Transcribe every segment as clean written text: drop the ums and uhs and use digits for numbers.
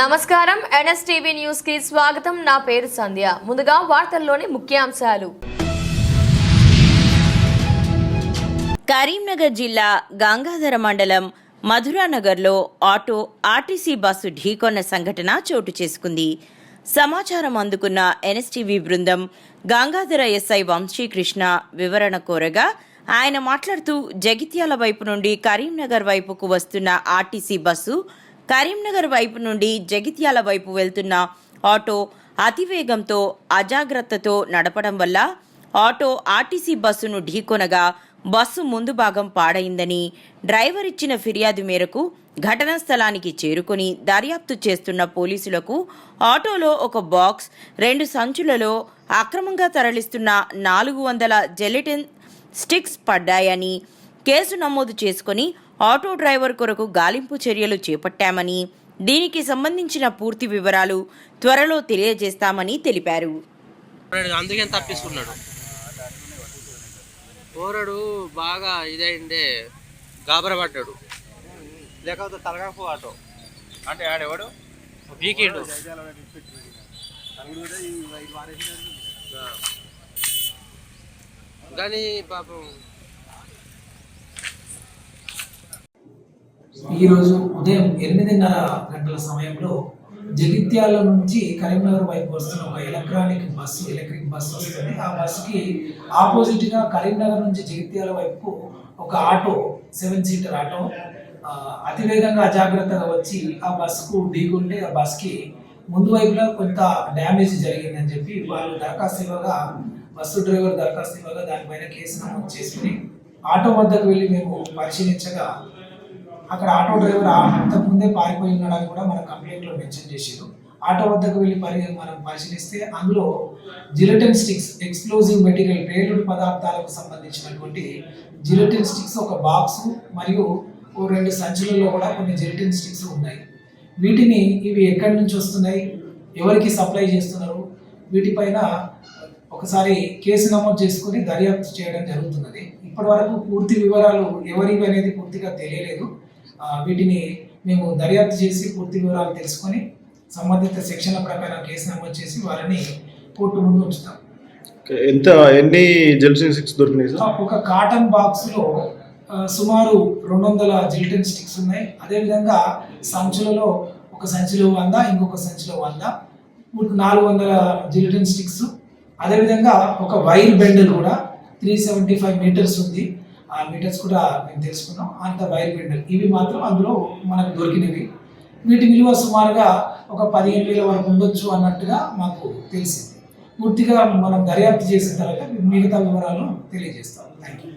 నమస్కారం NSTV news కి స్వాగతం. నా పేరు సంధ్య. ముందుగా వార్తల్లోని ముఖ్యాంశాలు. కరీంనగర్ జిల్లా గంగాధర మండలం మధురానగర్లో ఆర్టీసీ బస్సు ఢీకొన్న సంఘటన చోటు చేసుకుంది. సమాచారం అందుకున్న ఎన్ఎస్టీవీ బృందం గంగాధర ఎస్ఐ వంశీకృష్ణ వివరణ కోరగా ఆయన మాట్లాడుతూ జగిత్యాల వైపు నుండి కరీంనగర్ వైపుకు వస్తున్న ఆర్టీసీ బస్సు కరీంనగర్ వైపు నుండి జగిత్యాల వైపు వెళ్తున్న ఆటో అతివేగంతో అజాగ్రత్తతో నడపడం వల్ల ఆటో ఆర్టీసీ బస్సును ఢీకొనగా బస్సు ముందు భాగం పాడైందని, డ్రైవర్ ఇచ్చిన ఫిర్యాదు మేరకు ఘటనా స్థలానికి చేరుకుని దర్యాప్తు చేస్తున్న పోలీసులకు ఆటోలో ఒక బాక్స్, 2 సంచులలో అక్రమంగా తరలిస్తున్న 400 జెలటిన్ స్టిక్స్ పడ్డాయని కేసు నమోదు చేసుకుని ఆటో డ్రైవర్ కొరకు గాలింపు చర్యలు చేపట్టామని, దీనికి సంబంధించిన పూర్తి వివరాలు త్వరలో తెలియజేస్తామని తెలిపారు. అందుకే తప్పిస్తున్నాడు పోరడు బాగా ఇదైందే గాబరపడ్డాడు. లేకపోతే తలకాపు ఆటో అంటే ఆడేవాడు వీకెండ్ కానీ పాపం ఈరోజు ఉదయం 8:30 గంటల సమయంలో జగిత్యాల నుంచి కరీంనగర్ వైపు వస్తున్న ఒక ఎలక్ట్రిక్ బస్సు వస్తుంది. ఆ బస్సుకి ఆపోజిట్గా కరీంనగర్ నుంచి జగిత్యాల వైపు ఒక ఆటో 7 సీటర్ ఆటో అతివేగంగా అజాగ్రత్తగా వచ్చి ఆ బస్సుకు ఢీకొంటే ఆ బస్కి ముందు వైపులో కొంత డ్యామేజ్ జరిగిందని చెప్పి వాళ్ళు దరఖాస్తు ఇవ్వగా, బస్సు డ్రైవర్ దరఖాస్తు ఇవ్వగా దానిపైన కేసు నమోదు చేసుకుని ఆటో వద్దకు వెళ్ళి మేము పరిశీలించగా అక్కడ ఆటో డ్రైవర్ అంతకుముందే పారిపోయి ఉన్నాడని కూడా మన కంప్లైంట్లో మెన్షన్ చేశారు. ఆటో వద్దకు వెళ్ళి మనం పరిశీలిస్తే అందులో జిలటిన్ స్టిక్స్, ఎక్స్ప్లోజివ్ మెటీరియల్, పేలుడు పదార్థాలకు సంబంధించినటువంటి జిలటిన్ స్టిక్స్ ఒక బాక్స్ మరియు 2 సంచులలో కూడా కొన్ని జిలటిన్ స్టిక్స్ ఉన్నాయి. వీటిని ఇవి ఎక్కడి నుంచి వస్తున్నాయి, ఎవరికి సప్లై చేస్తున్నారు, వీటిపైన ఒకసారి కేసు నమోదు చేసుకుని దర్యాప్తు చేయడం జరుగుతున్నది. ఇప్పటి వరకు పూర్తి వివరాలు ఎవరివి అనేది పూర్తిగా తెలియలేదు. వీటిని మేము దర్యాప్తు చేసి పూర్తి వివరాలు తెలుసుకొని సంబంధిత సెక్షన్ల ప్రకారం కేసు నమోదు చేసి వారిని కోర్టు ముందు ఉంచుతాం. ఎన్ని జెలటిన్ స్టిక్స్ దొరికినాయి? ఒక కాటన్ బాక్స్లో సుమారు 200 జిలటిన్ స్టిక్స్ ఉన్నాయి. అదేవిధంగా సంచులలో ఒక సంచిలో 100, ఇంకొక సంచిలో 100, 400 జిలటిన్ స్టిక్స్. అదేవిధంగా ఒక వైర్ బెండల్ కూడా 375 మీటర్స్ ఉంది. ఆ మీటర్స్ కూడా మేము తెలుసుకున్నాం. అంత వైర్ బెండల్ ఇవి మాత్రం అందులో మనకు దొరికినవి. వీటి విలువ సుమారుగా ఒక 15,000 వరకు ఉండొచ్చు అన్నట్టుగా మాకు తెలిసింది. పూర్తిగా మనం దర్యాప్తు చేసిన తర్వాత మిగతా వివరాలు తెలియజేస్తాం. Thank you.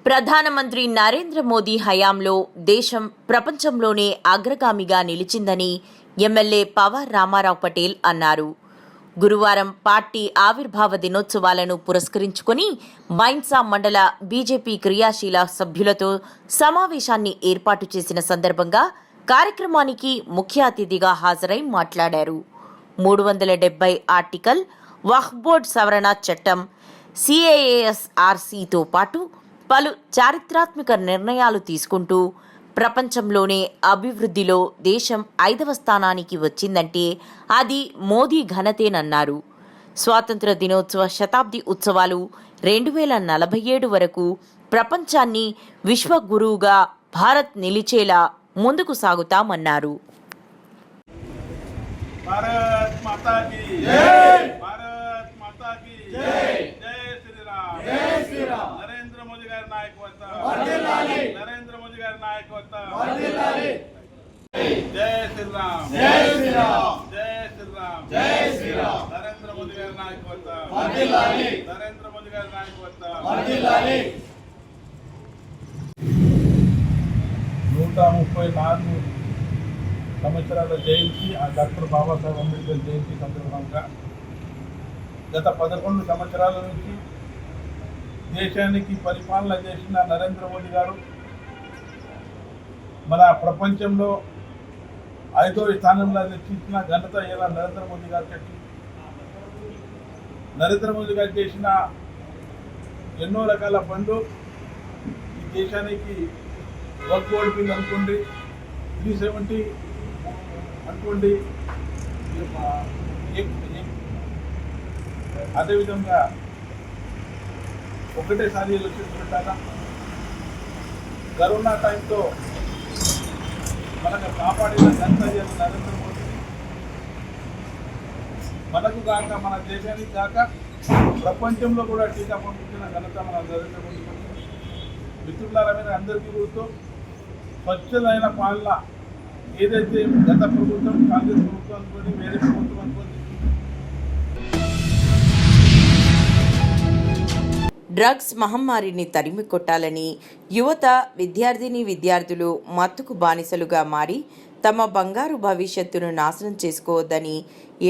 ప్రధానమంత్రి నరేంద్ర మోదీ హయాంలో దేశం ప్రపంచంలోనే అగ్రగామిగా నిలిచిందని ఎమ్మెల్యే పవార్ రామారావు పటేల్ అన్నారు. గురువారం పార్టీ ఆవిర్భావ దినోత్సవాలను పురస్కరించుకుని బైన్సా మండల బీజేపీ క్రియాశీల సభ్యులతో సమావేశాన్ని ఏర్పాటు చేసిన సందర్భంగా కార్యక్రమానికి ముఖ్య అతిథిగా హాజరై మాట్లాడారు. 370 ఆర్టికల్, వక్ఫ్ బోర్డు సవరణ చట్టం, CAASRCతో పాటు పలు చారిత్రాత్మక నిర్ణయాలు తీసుకుంటూ ప్రపంచంలోనే అభివృద్ధిలో దేశం 5వ స్థానానికి వచ్చిందంటే అది మోదీ ఘనతేనన్నారు. స్వాతంత్ర దినోత్సవ శతాబ్ది ఉత్సవాలు 2047 వరకు ప్రపంచాన్ని విశ్వగురువుగా భారత్ నిలిచేలా ముందుకు సాగుతామన్నారు. భారత్ మాతా కీ జై, భారత్ మాతా కీ జై, జై శ్రీరామ్, జై శ్రీరామ్. నరేంద్ర మోదీ గారి నాయకత్వం వర్ధిల్లాలి, నరేంద్ర మోదీ గారి నాయకత్వం వర్ధిల్లాలి. జై శ్రీరామ్, జై శ్రీరామ్, జై శ్రీరామ్, జై శ్రీరామ్. నరేంద్ర మోదీ గారి నాయకత్వం వర్ధిల్లాలి, నరేంద్ర మోదీ గారి నాయకత్వం వర్ధిల్లాలి. 134 సంవత్సరాల జయంతి, ఆ డాక్టర్ బాబాసాహెబ్ అంబేద్కర్ జయంతి సందర్భంగా గత 11 సంవత్సరాల నుంచి దేశానికి పరిపాలన చేసిన నరేంద్ర మోదీ గారు మన ప్రపంచంలో 5వ స్థానంలో నిశ్చించిన ఘనత ఇలా నరేంద్ర మోదీ గారికి. నరేంద్ర మోదీ గారు చేసిన ఎన్నో రకాల పనులు ఈ దేశానికి వర్క్ బోర్డ్ బిల్ అనుకోండి, 370 అనుకోండి. అదేవిధంగా ఒకటేసారి ఎలక్షన్ పెట్టాలా. కరోనా టైంలో మనకు కాపాడిన ఘనత నరేంద్ర మోదీ, మనకు కాక మన దేశానికి కాక ప్రపంచంలో కూడా టీకా పంపించిన ఘనత మన నరేంద్ర మోదీ. మిత్రులారా, మీద అందరికీ గుర్తు స్వచ్ఛమైన పాలన ఏదైతే గత ప్రభుత్వం, కాంగ్రెస్ ప్రభుత్వం అనుకోని, వేరే ప్రభుత్వం అనుకోని డ్రగ్స్ మహమ్మారిని తరిమి కొట్టాలని యువత, విద్యార్థులు మత్తుకు బానిసలుగా మారి తమ బంగారు భవిష్యత్తును నాశనం చేసుకోవద్దని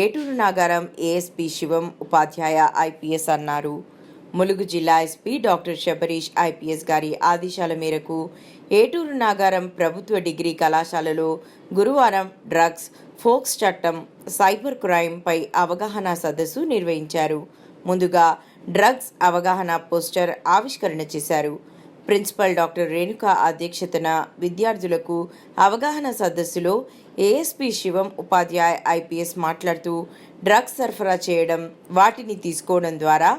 ఏటూరు నాగారం ఏఎస్పీ శివం ఉపాధ్యాయ ఐపీఎస్ అన్నారు. ములుగు జిల్లా ఎస్పీ డాక్టర్ శబరీష్ ఐపీఎస్ గారి ఆదేశాల మేరకు ఏటూరు నాగారం ప్రభుత్వ డిగ్రీ కళాశాలలో గురువారం డ్రగ్స్, ఫోక్స్ చట్టం, సైబర్ క్రైమ్ పై అవగాహన సదస్సు నిర్వహించారు. ముందుగా డ్రగ్స్ అవగాహన పోస్టర్ ఆవిష్కరణ చేశారు. ప్రిన్సిపల్ డాక్టర్ రేణుక అధ్యక్షతన విద్యార్థులకు అవగాహన సదస్సులో ఏఎస్పీ శివం ఉపాధ్యాయ ఐపీఎస్ మాట్లాడుతూ డ్రగ్స్ సరఫరా చేయడం, వాటిని తీసుకోవడం ద్వారా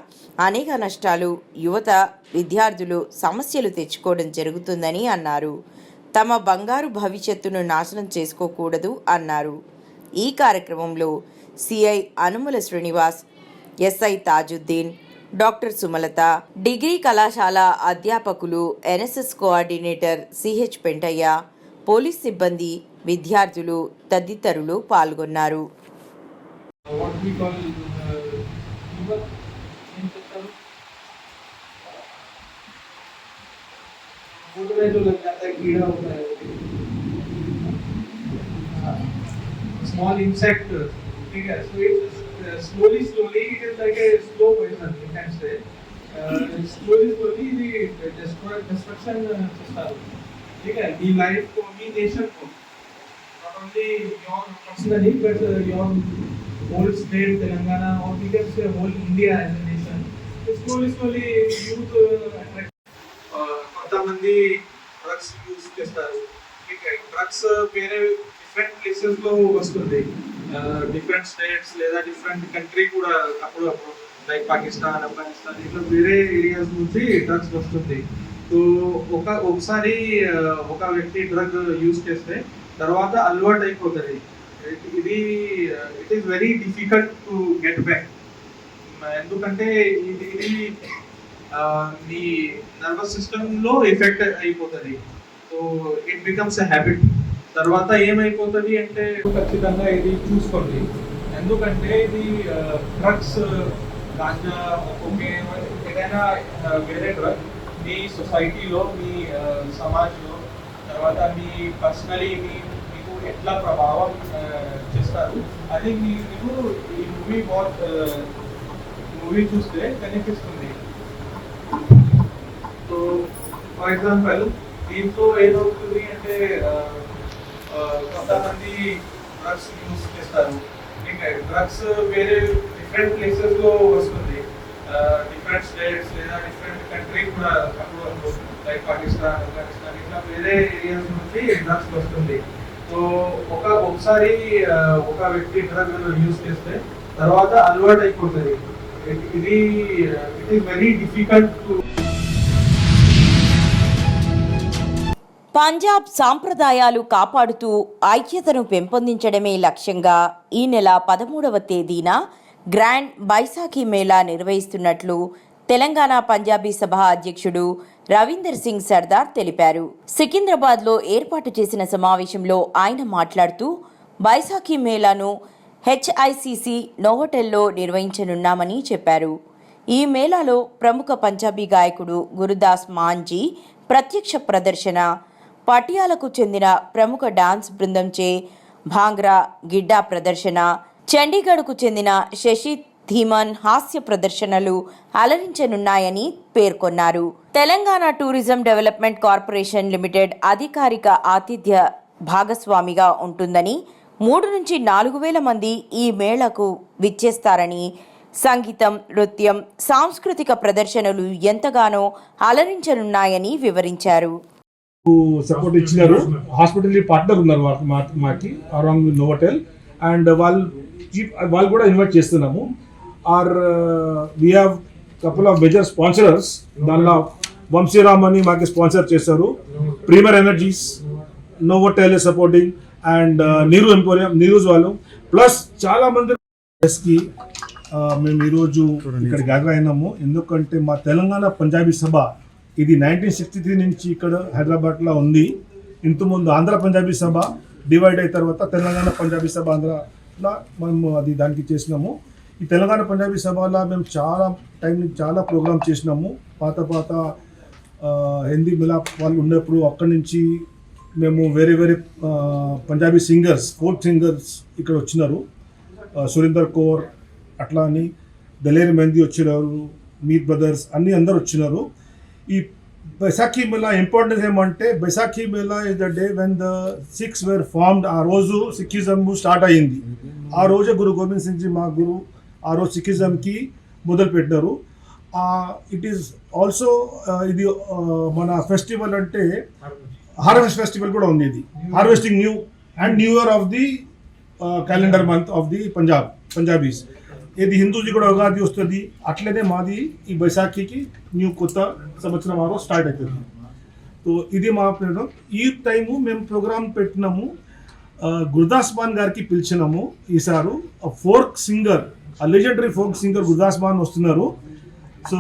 అనేక నష్టాలు, యువత, విద్యార్థులు సమస్యలు తెచ్చుకోవడం జరుగుతుందని అన్నారు. తమ బంగారు భవిష్యత్తును నాశనం చేసుకోకూడదు అన్నారు. ఈ కార్యక్రమంలో CI Anumula Srinivas, SI Tajuddin, doctor Sumalatha, degree కళాశాల అధ్యాపకులు, NSS coordinator CH Pentaiah, police సిబ్బంది, విద్యార్థులు తదితరులు పాల్గొన్నారు. small insect, ठीक है. So it's slowly it is like a slow poison, you can say. Slowly the destruction చేస్తారు, ठीक है. మీ లైఫ్ को, మీ నేషన్ को, not only your personally but your whole state Telangana or we can say whole India as a nation. So slowly youth attract. కొంతమంది drugs use చేస్తారు, ठीक है. Drugs వేరే డిఫరెంట్ ప్లేసెస్ లో వస్తుంది, డిఫరెంట్ స్టేట్స్ లేదా డిఫరెంట్ కంట్రీ కూడా అప్పుడు లైక్ పాకిస్తాన్, ఆఫ్ఘనిస్తాన్ ఇట్లా వేరే ఏరియాస్ నుంచి డ్రగ్స్ వస్తుంది. సో ఒకసారి ఒక వ్యక్తి డ్రగ్ యూజ్ చేస్తే తర్వాత అలవాటు అయిపోతుంది. ఇది it is very difficult to get back. ఎందుకంటే ఇది మీ నర్వస్ సిస్టంలో ఎఫెక్ట్ అయిపోతుంది. So it becomes a habit. తర్వాత ఏమైపోతుంది అంటే ఖచ్చితంగా ఇది చూసుకోండి, ఎందుకంటే ఇది డ్రగ్స్, గాంజా, కోకేన్, ఏదైనా వేరే డ్రగ్ మీ సొసైటీలో, మీ సమాజ్లో, తర్వాత మీ పర్సనలీ మీకు ఎట్లా ప్రభావం చేస్తారు అది మీకు ఈ మూవీ చూస్తే కనిపిస్తుంది. సో ఫర్ ఎగ్జాంపుల్ దీంతో ఏదవుతుంది అంటే కొంతమంది డ్రగ్స్ యూజ్ చేస్తారు, డ్రగ్స్ వేరే డిఫరెంట్ ప్లేసెస్ లో వస్తుంది, డిఫరెంట్ స్టేట్స్ లేదా డిఫరెంట్ కంట్రీ కూడా అప్పుడు లైక్ పాకిస్తాన్, ఆఫ్ఘనిస్తాన్ ఇట్లా వేరే ఏరియాస్ నుంచి డ్రగ్స్ వస్తుంది. సో ఒకసారి ఒక వ్యక్తి డ్రగ్ యూజ్ చేస్తే తర్వాత అలవాటు అయిపోతుంది. ఇది it is very difficult to. Punjab సాంప్రదాయాలు కాపాడుతూ ఐక్యతను పెంపొందించడమే లక్ష్యంగా ఈ నెల 13వ తేదీన గ్రాండ్ బైసాఖీ మేళా నిర్వహిస్తున్నట్లు తెలంగాణ పంజాబీ సభ అధ్యక్షుడు రవీందర్ సింగ్ సర్దార్ తెలిపారు. సికింద్రాబాద్లో ఏర్పాటు చేసిన సమావేశంలో ఆయన మాట్లాడుతూ బైసాఖీ మేళాను హెచ్ఐసిసి నోవోటెల్లో నిర్వహించనున్నామని చెప్పారు. ఈ మేళాలో ప్రముఖ పంజాబీ గాయకుడు గురుదాస్ మాంజీ ప్రత్యక్ష ప్రదర్శన, పటియాలకు చెందిన ప్రముఖ డాన్స్ బృందంచే భాంగ్రా, గిడ్డా ప్రదర్శన, చండీగఢ్కు చెందిన శశి ధీమన్ హాస్య ప్రదర్శనలు అలరించనున్నాయని పేర్కొన్నారు. Telangana tourism development corporation limited అధికారిక ఆతిథ్య భాగస్వామిగా ఉంటుందని, 3 నుంచి 4 వేల మంది ఈ మేళకు విచ్చేస్తారని, సంగీతం, నృత్యం, సాంస్కృతిక ప్రదర్శనలు ఎంతగానో అలరించనున్నాయని వివరించారు. సపోర్ట్ ఇచ్చినారు. హాస్పిటల్ పార్ట్నర్ ఉన్నారు మాకి అరాంగ్ విత్ నోవోటెల్, అండ్ వాళ్ళు కూడా ఇన్వైట్ చేస్తున్నాము. Are we have couple of major sponsorers. దానిలో వంశీరామ్ అని మాకు స్పాన్సర్ చేశారు, premier energies, Novotel supporting, and Neeru emporium, Neeru's వాళ్ళు, ప్లస్ చాలా మంది కి మేము ఈరోజు ఇక్కడ గ్యాదర్ అయినాము. ఎందుకంటే మా తెలంగాణ పంజాబీ సభ ఇది 1963 నుంచి ఇక్కడ హైదరాబాద్లో ఉంది. ఇంతకుముందు ఆంధ్ర పంజాబీ సభ డివైడ్ అయిన తర్వాత తెలంగాణ పంజాబీ సభ ఆంధ్రలో మేము అది దానికి చేసినాము. ఈ తెలంగాణ పంజాబీ సభలో మేము చాలా ప్రోగ్రామ్ చేసినాము. పాత హిందీ మిలాప్ వాళ్ళు ఉన్నప్పుడు అక్కడి నుంచి మేము వేరే పంజాబీ సింగర్స్, ఫోక్ సింగర్స్ ఇక్కడ వచ్చినారు. సురేందర్ కౌర్ అట్లా అని దలేరి మెహందీ వచ్చినారు, మీట్ బ్రదర్స్ అన్ని అందరు వచ్చినారు. ఈ బైసాఖీ మేళా ఇంపార్టెన్స్ ఏమంటే Baisakhi mela is the day when the Sikhs were formed. ఆ రోజు సిక్కిజం స్టార్ట్ అయ్యింది. ఆ రోజే గురు గోవింద్ సింగ్ జీ మా గురు ఆ రోజు సిక్కిజంకి మొదలు పెట్టినారు. ఇట్ ఈస్ ఆల్సో ఇది మన ఫెస్టివల్ అంటే హార్వెస్ట్ ఫెస్టివల్ కూడా ఉంది. ఇది harvesting new year of the calendar month of the Punjabis. ఇది హిందూజీ కూడా ఉగాది వస్తుంది, అట్లనే మాది ఈ బైసాఖీకి కొత్త సంవత్సరం ఆ రోజు స్టార్ట్ అవుతుంది. సో ఇది మా ప్రోగ్రామ్. ఈ టైము మేము ప్రోగ్రామ్ పెట్టినాము, గుర్దాస్ మాన్ గారికి పిలిచినాము. ఈసారి folk singer, legendary folk singer Gurdas Mann వస్తున్నారు. సో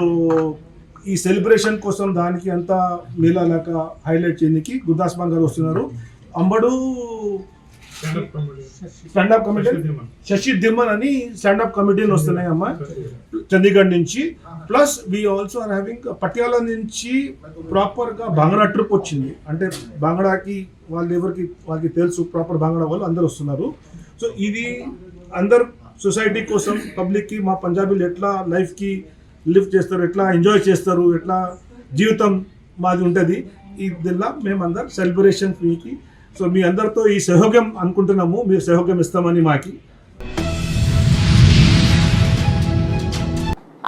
ఈ సెలబ్రేషన్ కోసం దానికి అంతా మేళా లేక హైలైట్ చేయడానికి గుర్దాస్ మాన్ గారు వస్తున్నారు. అంబడు స్టాండప్ కమిటీ శశి ధిమన్ అని స్టాండప్ కమిటీని వస్తున్నాయి అమ్మా చండీగఢ్ నుంచి. Plus we also are having Patiala నుంచి ప్రాపర్గా బాంగ్లా ట్రిప్ వచ్చింది. అంటే బాంగ్లాకి వాళ్ళకి తెలుసు, ప్రాపర్ బాంగ్లా వాళ్ళు అందరు వస్తున్నారు. సో ఇది అందరు సొసైటీ కోసం, పబ్లిక్కి మా పంజాబీలు ఎట్లా లైఫ్కి లివ్ చేస్తారు, ఎట్లా ఎంజాయ్ చేస్తారు, ఎట్లా జీవితం మాది ఉంటుంది, ఇదిలా మేమందరం సెలబ్రేషన్ మీకు. సో మీ అందరితో ఈ సహయోగం అనుకుంటున్నాము, మీరు సహయోగం ఇస్తామని మాకి.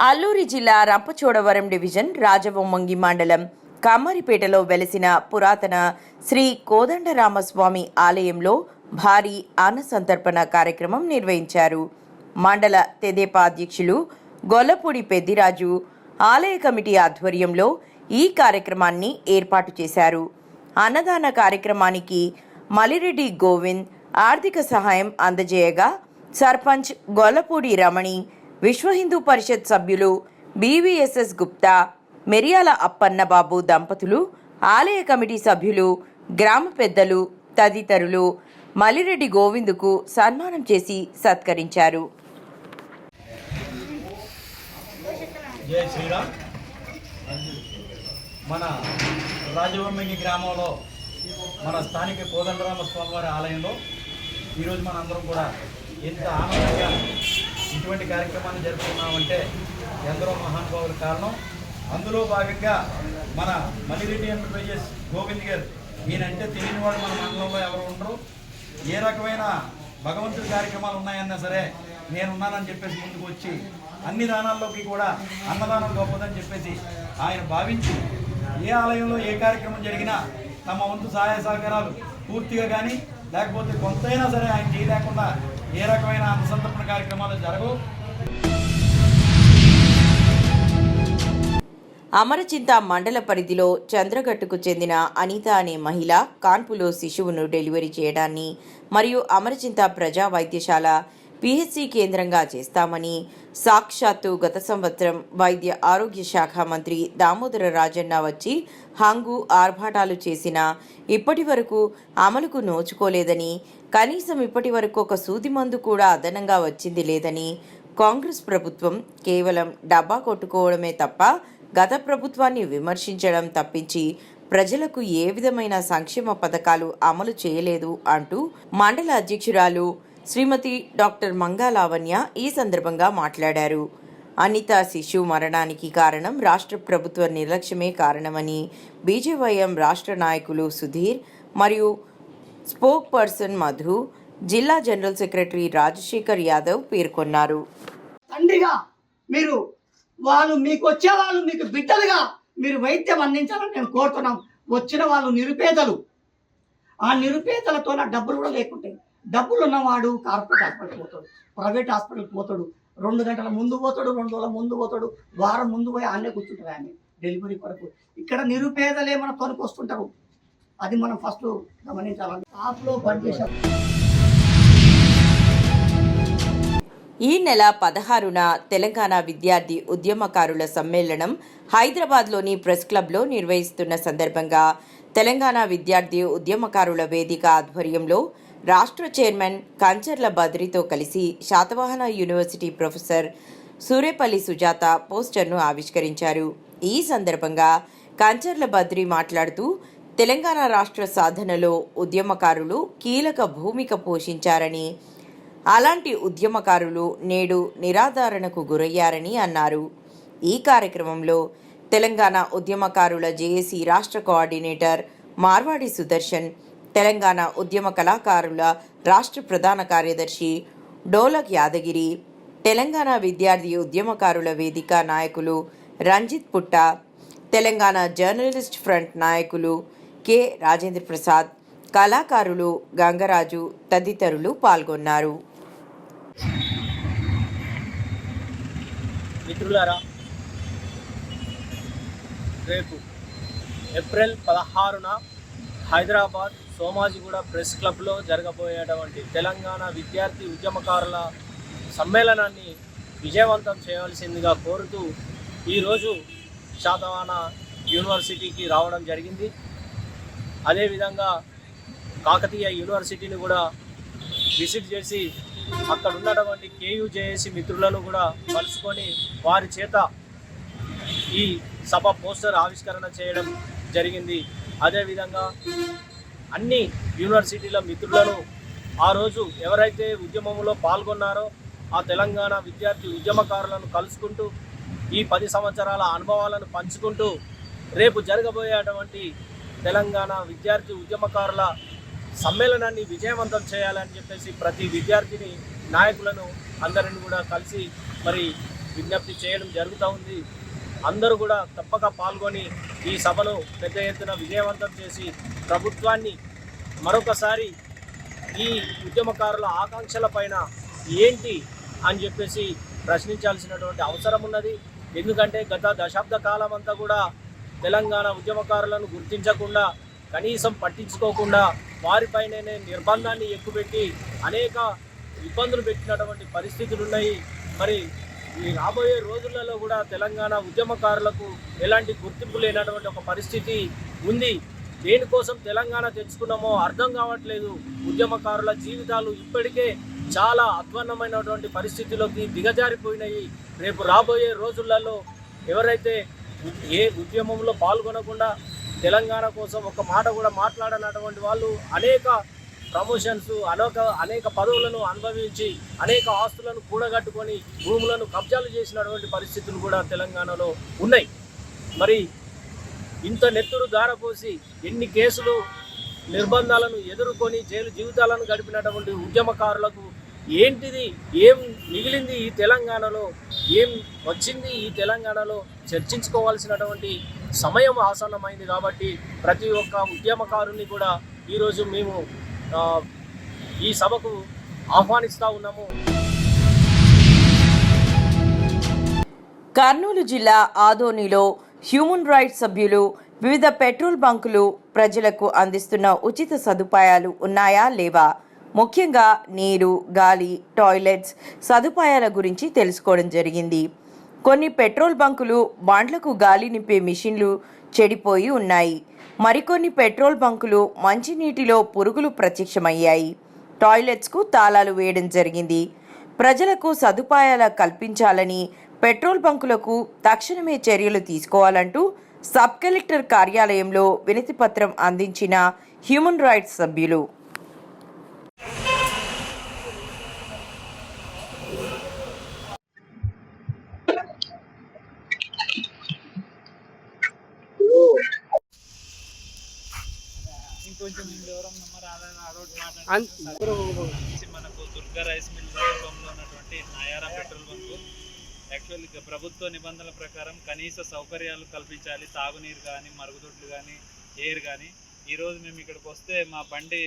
అల్లూరి జిల్లా రంపచోడవరం డివిజన్ రాజవొమ్మంగి మండలం కమ్మరిపేటలో వెలిసిన పురాతన శ్రీ కోదండరామస్వామి ఆలయంలో భారీ అన్న సంతర్పణ కార్యక్రమం నిర్వహించారు. మండల తెదేపా అధ్యక్షులు గొల్లపూడి పెద్దిరాజు ఆలయ కమిటీ ఆధ్వర్యంలో ఈ కార్యక్రమాన్ని ఏర్పాటు చేశారు. అన్నదాన కార్యక్రమానికి మలిరెడ్డి గోవింద్ ఆర్థిక సహాయం అందజేయగా సర్పంచ్ గొల్లపూడి రమణి, విశ్వ హిందూ పరిషత్ సభ్యులు బీవీఎస్ఎస్ గుప్తా, మెరియాల అప్పన్నబాబు దంపతులు, ఆలయ కమిటీ సభ్యులు, గ్రామ పెద్దలు తదితరులు మలిరెడ్డి గోవిందుకు సన్మానం చేసి సత్కరించారు. జై శ్రీరామ్. మన రాజవొమ్మంగి గ్రామంలో మన స్థానిక కోదండరామ స్వామివారి ఆలయంలో ఈరోజు మన అందరం కూడా ఎంత ఆనందంగా ఇటువంటి కార్యక్రమాన్ని జరుపుకున్నామంటే ఎందరో మహానుభావుల కారణం. అందులో భాగంగా మన మలిరెడ్డి ఎంటర్ప్రైజెస్ గోవింద్ గారు, ఈయనంటే తెలియని వాడు మన మండలంలో ఎవరు ఉండరు. ఏ రకమైన భగవంతుడి కార్యక్రమాలు ఉన్నాయన్నా సరే నేనున్నానని చెప్పేసి ముందుకు వచ్చి అన్ని దానాల్లోకి కూడా అన్నదానం గొప్పదని చెప్పేసి ఆయన భావించి ఏ ఆలయంలో ఏ కార్యక్రమం జరిగినా తమ వంతు సహాయ సహకారాలు పూర్తిగా కానీ లేకపోతే కొంతైనా సరే ఆయన చేయలేకుండా ఏ రకమైన అన్నసంతర్పణ కార్యక్రమాలు జరగవు. అమరచింత మండల పరిధిలో చంద్రగట్టుకు చెందిన అనిత అనే మహిళ కాన్పులో శిశువును డెలివరీ చేయడాన్ని మరియు అమరచింత ప్రజా వైద్యశాల పిహెచ్సి కేంద్రంగా చేస్తామని సాక్షాత్తు గత సంవత్సరం వైద్య ఆరోగ్య శాఖ మంత్రి దామోదర రాజన్న వచ్చి హంగు ఆర్భాటాలు చేసినా ఇప్పటి వరకు అమలుకు నోచుకోలేదని, కనీసం ఇప్పటి వరకు ఒక సూది మందు కూడా అదనంగా వచ్చింది లేదని, కాంగ్రెస్ ప్రభుత్వం కేవలం డబ్బా కొట్టుకోవడమే తప్ప గత ప్రభుత్వాన్ని విమర్శించడం తప్పించి ప్రజలకు ఏ విధమైన సంక్షేమ పథకాలు అమలు చేయలేదు అంటూ మండల అధ్యక్షురాలు శ్రీమతి డాక్టర్ మంగా లావణ్య ఈ సందర్భంగా మాట్లాడారు. అనిత శిశు మరణానికి కారణం రాష్ట్ర ప్రభుత్వ నిర్లక్ష్యమే కారణమని బీజేవైఎం రాష్ట్ర నాయకులు సుధీర్ మరియు స్పోక్ పర్సన్ మధు, జిల్లా జనరల్ సెక్రటరీ రాజశేఖర్ యాదవ్ పేర్కొన్నారు. తండ్రిగా మీరు వాళ్ళు మీకు వచ్చే వాళ్ళు మీకు బిడ్డలుగా మీరు వైద్యం అందించాలని మేము కోరుతున్నాం. వచ్చిన వాళ్ళు నిరుపేదలు. ఆ నిరుపేదలతో నా డబ్బులు కూడా లేకుంటాయి. డబ్బులు ఉన్నవాడు కార్పొరేట్ హాస్పిటల్ పోతాడు, ప్రైవేట్ హాస్పిటల్కి పోతాడు, 2 గంటల ముందు పోతాడు, 2 రోజుల ముందు పోతాడు, వారం ముందు పోయి ఆన్నే కూర్చుంటారు ఆయన డెలివరీ కొరకు. ఇక్కడ నిరుపేదలే మన తోనికి వస్తుంటారు. అది మనం ఫస్ట్ గమనించాలి. ఆప్లో పనిచేసాం. ఈ నెల 16న తెలంగాణ విద్యార్థి ఉద్యమకారుల సమ్మేళనం హైదరాబాద్లోని ప్రెస్ క్లబ్లో నిర్వహిస్తున్న సందర్భంగా తెలంగాణ విద్యార్థి ఉద్యమకారుల వేదిక ఆధ్వర్యంలో రాష్ట్ర చైర్మన్ కంచర్ల బద్రితో కలిసి శాతవాహన యూనివర్సిటీ ప్రొఫెసర్ సూరేపల్లి సుజాత పోస్టర్ను ఆవిష్కరించారు. ఈ సందర్భంగా కంచర్ల బద్రి మాట్లాడుతూ తెలంగాణ రాష్ట్ర సాధనలో ఉద్యమకారులు కీలక భూమిక పోషించారని, అలాంటి ఉద్యమకారులు నేడు నిరాధారణకు గురయ్యారని అన్నారు. ఈ కార్యక్రమంలో తెలంగాణ ఉద్యమకారుల జేఏసీ రాష్ట్ర కోఆర్డినేటర్ మార్వాడి సుదర్శన్, తెలంగాణ ఉద్యమ కళాకారుల రాష్ట్ర ప్రధాన కార్యదర్శి డోలక్ యాదగిరి, తెలంగాణ విద్యార్థి ఉద్యమకారుల వేదిక నాయకులు రంజిత్ పుట్ట, తెలంగాణ జర్నలిస్ట్ ఫ్రంట్ నాయకులు కె రాజేంద్ర ప్రసాద్, కళాకారులు గంగరాజు తదితరులు పాల్గొన్నారు. మిత్రులారా, రేపు ఏప్రిల్ 16న హైదరాబాద్ సోమాజిగూడ ప్రెస్ క్లబ్లో జరగబోయేటువంటి తెలంగాణ విద్యార్థి ఉద్యమకారుల సమ్మేళనాన్ని విజయవంతం చేయవలసిందిగా కోరుతూ ఈరోజు శాతవాహన యూనివర్సిటీకి రావడం జరిగింది. అదేవిధంగా కాకతీయ యూనివర్సిటీని కూడా విజిట్ చేసి అక్కడ ఉన్నటువంటి కేయూజేఏసీ మిత్రులను కూడా కలుసుకొని వారి చేత ఈ సభ పోస్టర్ ఆవిష్కరణ చేయడం జరిగింది. అదేవిధంగా అన్ని యూనివర్సిటీల మిత్రులను ఆ రోజు ఎవరైతే ఉద్యమంలో పాల్గొన్నారో ఆ తెలంగాణ విద్యార్థి ఉద్యమకారులను కలుసుకుంటూ ఈ 10 సంవత్సరాల అనుభవాలను పంచుకుంటూ రేపు జరగబోయేటువంటి తెలంగాణ విద్యార్థి ఉద్యమకారుల సమ్మేళనాన్ని విజయవంతం చేయాలని చెప్పేసి ప్రతి విద్యార్థిని నాయకులను అందరిని కూడా కలిసి మరి విజ్ఞప్తి చేయడం జరుగుతూ ఉంది. అందరూ కూడా తప్పక పాల్గొని ఈ సభను పెద్ద ఎత్తున విజయవంతం చేసి ప్రభుత్వాన్ని మరొకసారి ఈ ఉద్యమకారుల ఆకాంక్షల పైన ఏంటి అని చెప్పేసి ప్రశ్నించాల్సినటువంటి అవసరం ఉన్నది. ఎందుకంటే గత దశాబ్ద కాలం అంతా కూడా తెలంగాణ ఉద్యమకారులను గుర్తించకుండా, కనీసం పట్టించుకోకుండా వారిపైనే నిర్బంధాన్ని ఎక్కుపెట్టి అనేక ఇబ్బందులు పెట్టినటువంటి పరిస్థితులు ఉన్నాయి. మరి ఈ రాబోయే రోజులలో కూడా తెలంగాణ ఉద్యమకారులకు ఎలాంటి గుర్తింపు లేనటువంటి ఒక పరిస్థితి ఉంది. దేనికోసం తెలంగాణ తెచ్చుకున్నామో అర్థం కావట్లేదు. ఉద్యమకారుల జీవితాలు ఇప్పటికే చాలా అధ్వాన్నమైనటువంటి పరిస్థితిలోకి దిగజారిపోయినాయి. రేపు రాబోయే రోజులలో ఎవరైతే ఏ ఉద్యమంలో పాల్గొనకుండా తెలంగాణ కోసం ఒక మాట కూడా మాట్లాడనటువంటి వాళ్ళు అనేక ప్రమోషన్స్, అనేక పదవులను అనుభవించి అనేక ఆస్తులను కూడగట్టుకొని భూములను కబ్జాలు చేసినటువంటి పరిస్థితులు కూడా తెలంగాణలో ఉన్నాయి. మరి ఇంత నెత్తురు దారపోసి ఎన్ని కేసులు నిర్బంధాలను ఎదుర్కొని జైలు జీవితాలను గడిపినటువంటి ఉద్యమకారులకు ఏంటిది, ఏం మిగిలింది ఈ తెలంగాణలో, ఏం వచ్చింది ఈ తెలంగాణలో చర్చించుకోవాల్సినటువంటి సమయం ఆసన్నమైంది. కాబట్టి ప్రతి ఒక్క ఉద్యమకారుని కూడా ఈరోజు మేము ఈ సభకు ఆహ్వానిస్తూ ఉన్నాము. కర్నూలు జిల్లా ఆదోనిలో హ్యూమన్ రైట్స్ సభ్యులు వివిధ పెట్రోల్ బంకులు ప్రజలకు అందిస్తున్న ఉచిత సదుపాయాలు ఉన్నాయా లేవా, ముఖ్యంగా నీరు, గాలి, టాయిలెట్స్ సదుపాయాల గురించి తెలుసుకోవడం జరిగింది. కొన్ని పెట్రోల్ బంకులు బండ్లకు గాలి నింపే మిషన్లు చెడిపోయి ఉన్నాయి. మరికొన్ని పెట్రోల్ బంకులు మంచినీటిలో పురుగులు ప్రత్యక్షమయ్యాయి. టాయిలెట్స్కు తాళాలు వేయడం జరిగింది. ప్రజలకు సదుపాయాలు కల్పించాలని, పెట్రోల్ బంకులకు తక్షణమే చర్యలు తీసుకోవాలంటూ సబ్ కలెక్టర్ కార్యాలయంలో వినతిపత్రం అందించిన హ్యూమన్ రైట్స్ సభ్యులు. మనకు దుర్గా రైస్ మిల్ సమీపంలో ఉన్నటువంటి నయారా పెట్రోల్ బంకు యాక్చువల్గా ప్రభుత్వ నిబంధనల ప్రకారం కనీస సౌకర్యాలు కల్పించాలి. తాగునీరు కానీ, మరుగుదొడ్లు కానీ ఎయిర్ కానీ. ఈరోజు మేము ఇక్కడికి వస్తే మా బండి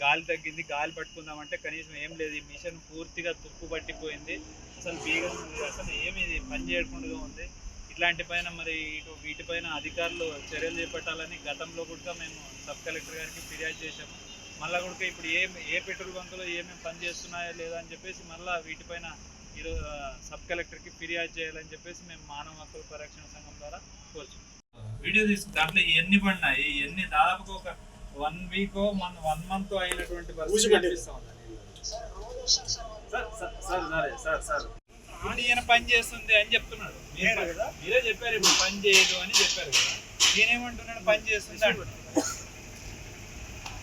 గాలి తగ్గింది, గాలి పట్టుకుందామంటే కనీసం ఏం లేదు. ఈ మిషన్ పూర్తిగా తుప్పు పట్టిపోయింది, అసలు బీగం అసలు ఏమి పని చేయకుండా ఉంది. ఇట్లాంటి పైన మరి వీటిపైన అధికారులు చర్యలు చేపట్టాలని గతంలో కూడా మేము సబ్ కలెక్టర్ గారికి ఫిర్యాదు చేశాము. మళ్ళీ కూడా ఇప్పుడు ఏ పెట్రోల్ బంకులో ఏమేమి పని చేస్తున్నాయో లేదా అని చెప్పేసి మళ్ళీ వీటిపైన ఈరోజు సబ్ కలెక్టర్కి ఫిర్యాదు చేయాలని చెప్పేసి మేము మానవ హక్కుల పరిరక్షణ సంఘం ద్వారా కోరుచున్నాం. వీడియో తీసుకుని దాంట్లో ఎన్ని పడినాయి, ఎన్ని దాదాపుగా ఒక 1 వీక్ 1 మంత్ అయినటువంటి పరిస్థితి. సార్ ఈయన పని చేస్తుంది అని చెప్తున్నాడు, మీరే చెప్పారు ఇప్పుడు పని చేయదు అని చెప్పారు కదా. నేనేమంటున్నాడు పని చేస్తుంది అంటున్నాడు.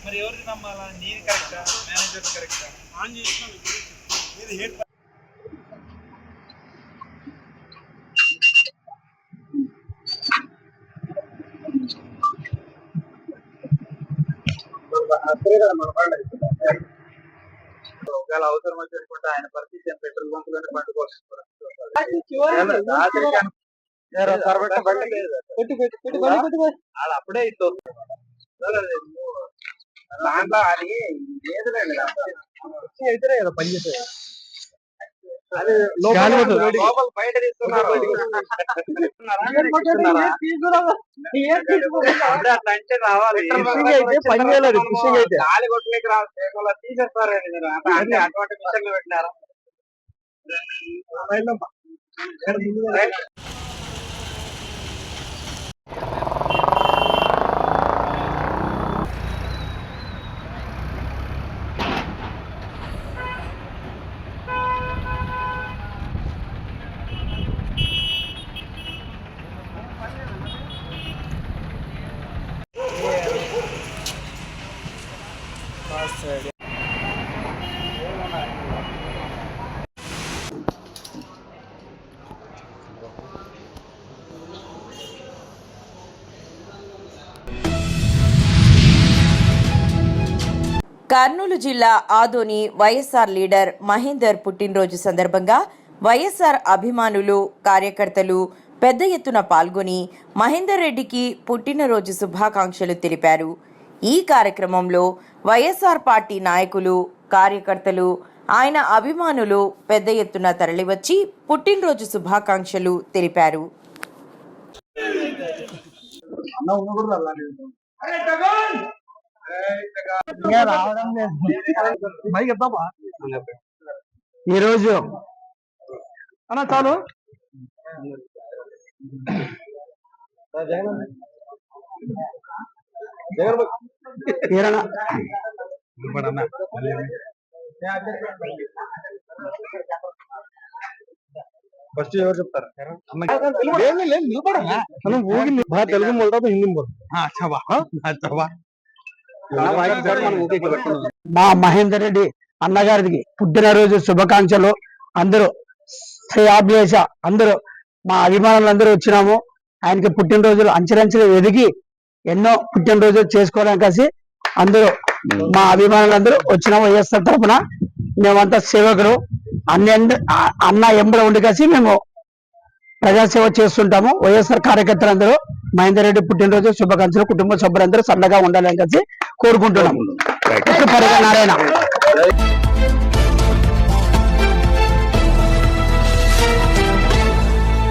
మరి ఎవరిని నమ్మాలా? నేను కరెక్టా, మేనేజర్ కరెక్టా? ఆన్ చేస్తున్నాను. ఒకవేళ అవసరం వచ్చేసుకుంటే ఆయన పరిస్థితి పెట్రోల్ బంకులోనే పండుకోవచ్చు. అప్పుడే ఇస్తుంది దాంట్లో అది లేదులేండి అయితేనే కదా పని చేసేది. అది లోపల బయట తీస్తున్నారు. అంటే రావాలి పని చేయలేదు. ఫిషింగ్ అయితే గాలి కొట్టలేక రావాలి తీసేస్తారండి మీరు. అంటే అటువంటి మిషన్లు పెట్టినారా? కర్నూలు జిల్లా ఆదోని వైఎస్ఆర్ లీడర్ మహేందర్ పుట్టినరోజు సందర్భంగా వైఎస్ఆర్ అభిమానులు, కార్యకర్తలు పెద్ద ఎత్తున పాల్గొని మహేందర్ రెడ్డికి పుట్టినరోజు శుభాకాంక్షలు తెలిపారు. ఈ కార్యక్రమంలో వైఎస్ఆర్ పార్టీ నాయకులు, కార్యకర్తలు, ఆయన అభిమానులు పెద్ద ఎత్తున తరలివచ్చి పుట్టినరోజు శుభాకాంక్షలు తెలిపారు. ఈరోజు అన్నా చాలు ఫస్ట్ ఎవరు చెప్తారు? తెలుగు మొదట హిందీ మా మహేందర్ రెడ్డి అన్నగారికి పుట్టినరోజు శుభాకాంక్షలు. అందరూ శ్రేయాభిలాష అందరూ మా అభిమానులందరూ వచ్చినాము. ఆయనకి పుట్టినరోజులు అంచెలంచెలు ఎదిగి ఎన్నో పుట్టినరోజులు చేసుకోవడానికి కలిసి అందరూ మా అభిమానులందరూ వచ్చినాము. వైఎస్ఆర్ తరఫున మేమంతా సేవకులు అన్న ఎంబడ ఉండి కలిసి మేము ప్రజాసేవ చేస్తుంటాము. వైఎస్ఆర్ కార్యకర్తలందరూ మహేందర్ రెడ్డి పుట్టినరోజు శుభాకాంక్షలు. కుటుంబ సభ్యులందరూ చల్లగా ఉండాలని కలిసి కోరుకుంటున్నాము. నారాయణ.